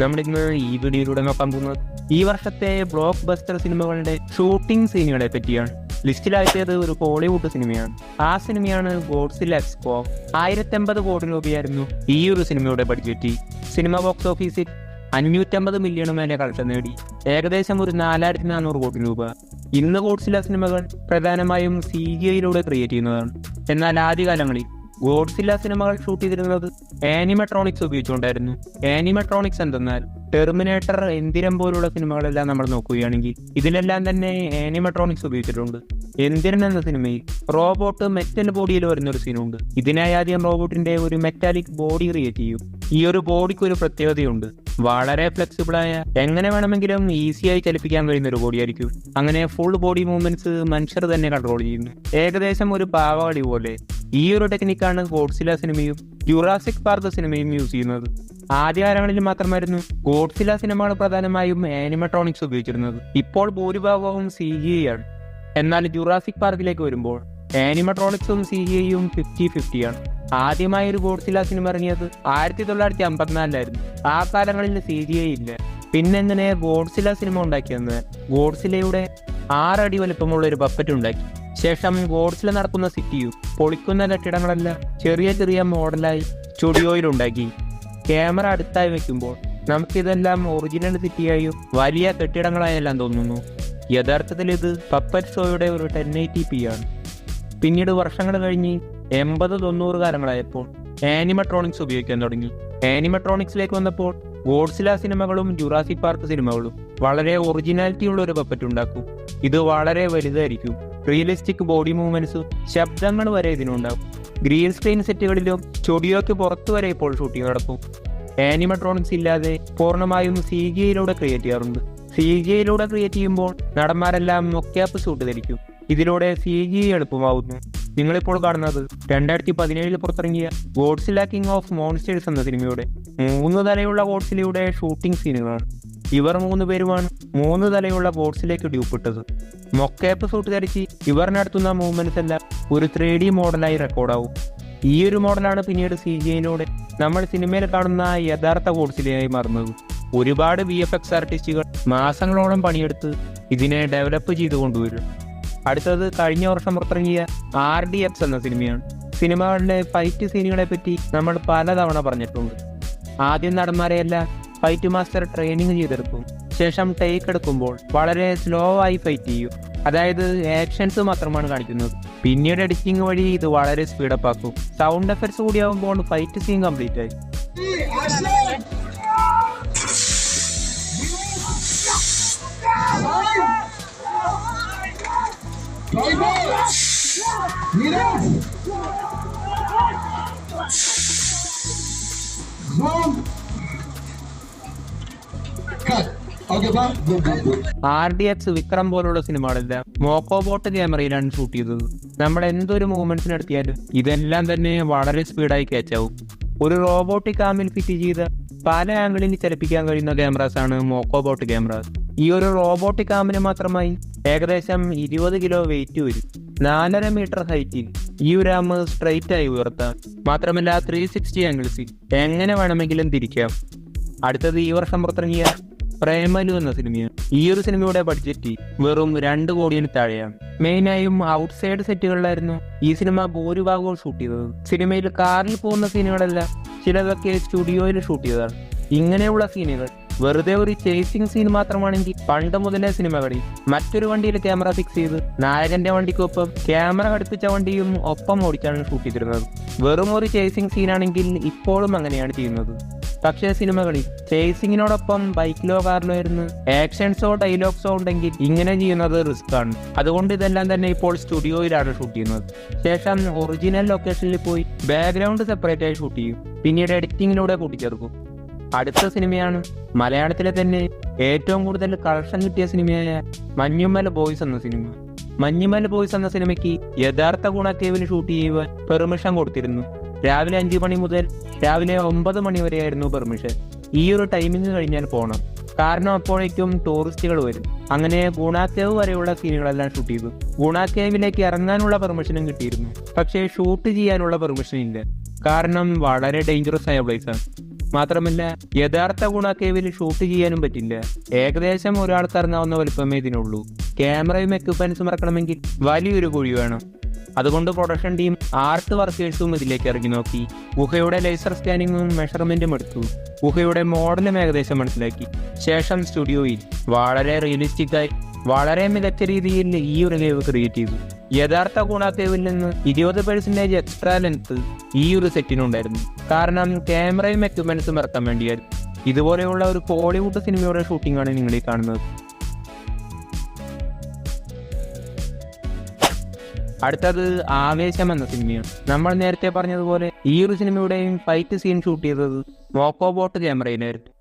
നമ്മളിന്ന് ഈ വീഡിയോയിലൂടെ നോക്കാൻ പോകുന്നത് ഈ വർഷത്തെ ബ്ലോക്ക് ബസ്റ്റർ സിനിമകളുടെ ഷൂട്ടിംഗ് സീനുകളെ പറ്റിയാണ്. ലിസ്റ്റിലാക്കിയത് ഒരു ഹോളിവുഡ് സിനിമയാണ്. ആ സിനിമയാണ് ഗോഡ്സില്ല എക്സ്പോ. 1050 കോടി രൂപയായിരുന്നു ഈ ഒരു സിനിമയുടെ ബഡ്ജറ്റ്. സിനിമ ബോക്സ് ഓഫീസിൽ 550 മില്യൺ മേലെ കളക്ഷൻ നേടി, ഏകദേശം ഒരു 4400 കോടി രൂപ. ഇന്ന് ഗോഡ്സില്ല സിനിമകൾ പ്രധാനമായും CGI ക്രിയേറ്റ് ചെയ്യുന്നതാണ്. എന്നാൽ ആദ്യകാലങ്ങളിൽ ഗോഡ്സില്ല സിനിമകൾ ഷൂട്ട് ചെയ്തിരുന്നത് ആനിമെട്രോണിക്സ് ഉപയോഗിച്ചുകൊണ്ടായിരുന്നു. ആനിമെട്രോണിക്സ് എന്തെന്നാൽ ടെർമിനേറ്റർ, എന്തിരം പോലുള്ള സിനിമകളെല്ലാം നമ്മൾ നോക്കുകയാണെങ്കിൽ ഇതിലെല്ലാം തന്നെ ആനിമെട്രോണിക്സ് ഉപയോഗിച്ചിട്ടുണ്ട്. എന്തിരൻ എന്ന സിനിമയിൽ റോബോട്ട് മെറ്റൽ ബോഡിയിൽ വരുന്നൊരു സീനുണ്ട്. ഇതിനായി ആദ്യം റോബോട്ടിന്റെ ഒരു മെറ്റാലിക് ബോഡി ക്രിയേറ്റ് ചെയ്യും. ഈ ഒരു ബോഡിക്ക് ഒരു പ്രത്യേകതയുണ്ട്, വളരെ ഫ്ലെക്സിബിളായ, എങ്ങനെ വേണമെങ്കിലും ഈസിയായി ചലിപ്പിക്കാൻ കഴിയുന്ന ഒരു ബോഡിയായിരിക്കും. അങ്ങനെ ഫുൾ ബോഡി മൂവ്മെന്റ്സ് മനുഷ്യർ തന്നെ കൺട്രോൾ ചെയ്യുന്നു, ഏകദേശം ഒരു പാവകളി പോലെ. ഈ ഒരു ടെക്നിക്കാണ് ഗോഡ്സില്ല സിനിമയും ജുറാസിക് പാർക്ക് സിനിമയും യൂസ് ചെയ്യുന്നത്. ആദ്യകാലങ്ങളിൽ മാത്രമായിരുന്നു ഗോഡ്സില്ല സിനിമകൾ പ്രധാനമായും ആനിമെട്രോണിക്സ് ഉപയോഗിച്ചിരുന്നത്. ഇപ്പോൾ ഭൂരിഭാഗവും CGI ആണ്. എന്നാൽ ജുറാസിക് പാർക്കിലേക്ക് വരുമ്പോൾ ആനിമെട്രോണിക്സും CGI-യും 50-50 ആണ്. ആദ്യമായി ഒരു ഗോഡ്സില്ല സിനിമ ഇറങ്ങിയത് 1954 ആ കാലങ്ങളിൽ CGI ഇല്ല. പിന്നെങ്ങനെ ഗോഡ്സില്ല സിനിമ ഉണ്ടാക്കിയെന്ന് ഗോഡ്സില്ലയുടെ 6 അടി വലുപ്പമുള്ള ഒരു പപ്പറ്റ് ഉണ്ടാക്കി. ശേഷം ഗോഡ്സില്ല നടക്കുന്ന സിറ്റിയും പൊളിക്കുന്ന കെട്ടിടങ്ങളെല്ലാം ചെറിയ ചെറിയ മോഡലായി സ്റ്റുഡിയോയിലുണ്ടാക്കി. ക്യാമറ അടുത്തായി വെക്കുമ്പോൾ നമുക്കിതെല്ലാം ഒറിജിനൽ സിറ്റിയായും വലിയ കെട്ടിടങ്ങളായെല്ലാം തോന്നുന്നു. യഥാർത്ഥത്തിൽ ഇത് പപ്പറ്റ് ഷോയുടെ ഒരു 1080p ആണ്. പിന്നീട് വർഷങ്ങൾ കഴിഞ്ഞ് 80-90 കാലങ്ങളായപ്പോൾ ആനിമെട്രോണിക്സ് ഉപയോഗിക്കാൻ തുടങ്ങി. ആനിമെട്രോണിക്സിലേക്ക് വന്നപ്പോൾ ഗോഡ്സില്ല സിനിമകളും ജുറാസിക് പാർക്ക് സിനിമകളും വളരെ ഒറിജിനാലിറ്റി ഉള്ള ഒരു പപ്പറ്റ് ഉണ്ടാക്കും. ഇത് വളരെ വലുതായിരിക്കും, റിയലിസ്റ്റിക് ബോഡി മൂവ്മെന്റ്സും ശബ്ദങ്ങൾ വരെ ഇതിനുണ്ടാകും. ഗ്രീൻ സ്ക്രീൻ സെറ്റുകളിലും സ്റ്റുഡിയോയ്ക്ക് പുറത്തു വരെ ഇപ്പോൾ ഷൂട്ടിംഗ് നടക്കും. ആനിമെട്രോണിക്സ് ഇല്ലാതെ പൂർണ്ണമായും CGI ക്രിയേറ്റ് ചെയ്യാറുണ്ട്. CGI ക്രിയേറ്റ് ചെയ്യുമ്പോൾ നടന്മാരെല്ലാം മൊക്കാപ്പ് സൂട്ട് ധരിക്കും. ഇതിലൂടെ CGI എളുപ്പമാവുന്നു. നിങ്ങളിപ്പോൾ കാണുന്നത് 2017 പുറത്തിറങ്ങിയ ഗോഡ്സില്ല കിങ് ഓഫ് മോൺസ്റ്റേഴ്സ് എന്ന സിനിമയുടെ 3 തലയുള്ള ഗോഡ്സില്ലയുടെ ഷൂട്ടിംഗ് സീനുകളാണ്. ഇവർ 3 പേരുമാണ് 3 തലയുള്ള ഗോഡ്സിലേക്ക് ഡ്യൂപ്പിട്ടത്. മൊക്കാപ്പ് സൂട്ട് ധരിച്ച് ഇവർ നടത്തുന്ന മൂവ്മെന്റ്സ് എല്ലാം ഒരു 3D മോഡലായി റെക്കോർഡാവും. ഈ ഒരു മോഡലാണ് പിന്നീട് CGI നമ്മൾ സിനിമയിൽ കാണുന്ന യഥാർത്ഥ ഗോഡ്സില്ലയായി മാറുന്നത്. ഒരുപാട് VFX ആർട്ടിസ്റ്റുകൾ മാസങ്ങളോളം പണിയെടുത്ത് ഇതിനെ ഡെവലപ്പ് ചെയ്തു കൊണ്ടുവരും. അടുത്തത് കഴിഞ്ഞ വർഷം പുറത്തിറങ്ങിയ RDX എന്ന സിനിമയാണ്. സിനിമകളിലെ ഫൈറ്റ് സീനുകളെ പറ്റി നമ്മൾ പലതവണ പറഞ്ഞിട്ടുണ്ട്. ആദ്യം നടന്മാരെയെല്ലാം ഫൈറ്റ് മാസ്റ്റർ ട്രെയിനിങ് ചെയ്തെടുക്കും. ശേഷം ടേക്ക് എടുക്കുമ്പോൾ വളരെ സ്ലോ ആയി ഫൈറ്റ് ചെയ്യും, അതായത് ആക്ഷൻസ് മാത്രമാണ് കാണിക്കുന്നത്. പിന്നീട് എഡിറ്റിംഗ് വഴി ഇത് വളരെ സ്പീഡപ്പ് ആക്കും. സൗണ്ട് എഫക്ട്സ് കൂടിയാവുമ്പോൾ ഫൈറ്റ് സീൻ കംപ്ലീറ്റ് ആയി. RDX, വിക്രം പോലുള്ള സിനിമകളെല്ലാം മോക്കോബോട്ട് ക്യാമറയിലാണ് ഷൂട്ട് ചെയ്തത്. നമ്മൾ എന്തൊരു മൂവ്മെന്റ്സിന് നടത്തിയാലും ഇതെല്ലാം തന്നെ വളരെ സ്പീഡായി ക്യാച്ചാവും. ഒരു റോബോട്ടിക് ആമിൽ ഫിറ്റ് ചെയ്ത പല ആംഗിളിൽ ചലിപ്പിക്കാൻ കഴിയുന്ന ക്യാമറാസ് ആണ് മോക്കോബോട്ട് ക്യാമറാസ്. ഈ ഒരു റോബോട്ടിക് ആമിന് മാത്രമായി ഏകദേശം 20 കിലോ വെയിറ്റ് വരും. 4.5 മീറ്റർ ഹൈറ്റിൽ ഈ ഒരു ആം സ്ട്രെയിറ്റ് ആയി ഉയർത്താം. മാത്രമല്ല 360 ആംഗിൾസിൽ എങ്ങനെ വേണമെങ്കിലും തിരിക്കാം. അടുത്തത് ഈ വർഷം പുറത്തിറങ്ങിയ പ്രേമലു എന്ന സിനിമയാണ്. ഈ ഒരു സിനിമയുടെ ബഡ്ജറ്റ് വെറും 2 കോടിയിൽ താഴെയാണ്. മെയിനായും ഔട്ട്സൈഡ് സെറ്റുകളിലായിരുന്നു ഈ സിനിമ ഭൂരിഭാഗവും ഷൂട്ട് ചെയ്തത്. സിനിമയിൽ കാറിൽ പോകുന്ന സീനുകളെല്ലാം ചിലതൊക്കെ സ്റ്റുഡിയോയിൽ ഷൂട്ട് ചെയ്തതാണ്. ഇങ്ങനെയുള്ള സീനുകൾ വെറുതെ ഒരു ചേസിംഗ് സീൻ മാത്രമാണെങ്കിൽ പണ്ട് മുതലേ സിനിമകളിൽ മറ്റൊരു വണ്ടിയിൽ ക്യാമറ ഫിക്സ് ചെയ്ത് നായകന്റെ വണ്ടിക്കൊപ്പം ക്യാമറ ഘടിപ്പിച്ച വണ്ടിയും ഒപ്പം ഓടിച്ചാണ് ഷൂട്ട് ചെയ്തിരുന്നത്. വെറും ഒരു ചേസിംഗ് സീനാണെങ്കിൽ ഇപ്പോഴും അങ്ങനെയാണ് ചെയ്യുന്നത്. പക്ഷേ സിനിമകളിൽ ചേസിങ്ങിനോടൊപ്പം ബൈക്കിലോ കാറിലോ ഇരുന്ന് ആക്ഷൻസോ ഡയലോഗ്സോ ഉണ്ടെങ്കിൽ ഇങ്ങനെ ചെയ്യുന്നത് റിസ്ക് ആണ്. അതുകൊണ്ട് ഇതെല്ലാം തന്നെ ഇപ്പോൾ സ്റ്റുഡിയോയിലാണ് ഷൂട്ട് ചെയ്യുന്നത്. ശേഷം ഒറിജിനൽ ലൊക്കേഷനിൽ പോയി ബാക്ക്ഗ്രൗണ്ട് സെപ്പറേറ്റ് ആയി ഷൂട്ട് ചെയ്യും. പിന്നീട് എഡിറ്റിങ്ങിലൂടെ കൂട്ടിച്ചേർക്കും. അടുത്ത സിനിമയാണ് മലയാളത്തിലെ തന്നെ ഏറ്റവും കൂടുതൽ കളക്ഷൻ കിട്ടിയ സിനിമയായ മഞ്ഞുമൽ ബോയ്സ് എന്ന സിനിമ. മഞ്ഞുമൽ ബോയ്സ് എന്ന സിനിമയ്ക്ക് യഥാർത്ഥ ഗുണക്കേവിൽ ഷൂട്ട് ചെയ്യുവാൻ പെർമിഷൻ കൊടുത്തിരുന്നു. രാവിലെ 5 മണി മുതൽ രാവിലെ 9 മണി വരെയായിരുന്നു പെർമിഷൻ. ഈ ഒരു ടൈമിങ് കഴിഞ്ഞാൽ പോകണം, കാരണം അപ്പോഴേക്കും ടൂറിസ്റ്റുകൾ വരും. അങ്ങനെ ഗുണാക്കേവ് വരെയുള്ള സീനുകളെല്ലാം ഷൂട്ട് ചെയ്തു. ഗുണാക്കേവിലേക്ക് ഇറങ്ങാനുള്ള പെർമിഷനും കിട്ടിയിരുന്നു, പക്ഷേ ഷൂട്ട് ചെയ്യാനുള്ള പെർമിഷൻ ഇല്ല, കാരണം വളരെ ഡേഞ്ചറസ് ആയ പ്ലേസാണ്. മാത്രമല്ല യഥാർത്ഥ ഗുണ കേവിൽ ഷൂട്ട് ചെയ്യാനും പറ്റില്ല. ഏകദേശം ഒരാൾക്ക് ഇറങ്ങാവുന്ന വലുപ്പമേ ഇതിനുള്ളൂ. ക്യാമറയും എക്യുപ്മെന്റ്സും ഇറക്കണമെങ്കിൽ വലിയൊരു കുഴി വേണം. അതുകൊണ്ട് പ്രൊഡക്ഷൻ ടീം ആർട്ട് വർക്കേഴ്സും ഇതിലേക്ക് ഇറങ്ങി നോക്കി. ഗുഹയുടെ ലേസർ സ്കാനിങ്ങും മെഷർമെന്റും എടുത്തു. ഗുഹയുടെ മോഡലും ഏകദേശം മനസ്സിലാക്കി. ശേഷം സ്റ്റുഡിയോയിൽ വളരെ റിയലിസ്റ്റിക് ആയി വളരെ മികച്ച രീതിയിൽ ഈ ഒരു കേവ് ക്രിയേറ്റ് ചെയ്തു. യഥാർത്ഥ ഗുണ കേവിൽ നിന്ന് 20% എക്സ്ട്രാ ലെങ്ത് ഈ ഒരു സെറ്റിനുണ്ടായിരുന്നു. കാരണം ക്യാമറയും എക്യുപ്മെന്റ്സും ഇറക്കാൻ വേണ്ടിയായിരുന്നു. ഇതുപോലെയുള്ള ഒരു ഹോളിവുഡ് സിനിമയുടെ ഷൂട്ടിംഗ് ആണ് നിങ്ങൾ ഈ കാണുന്നത്. അടുത്തത് ആവേശം എന്ന സിനിമയാണ്. നമ്മൾ നേരത്തെ പറഞ്ഞതുപോലെ ഈ ഒരു സിനിമയുടെയും ഫൈറ്റ് സീൻ ഷൂട്ട് ചെയ്തത് മോക്കോബോട്ട് ക്യാമറയിലായിരുന്നു.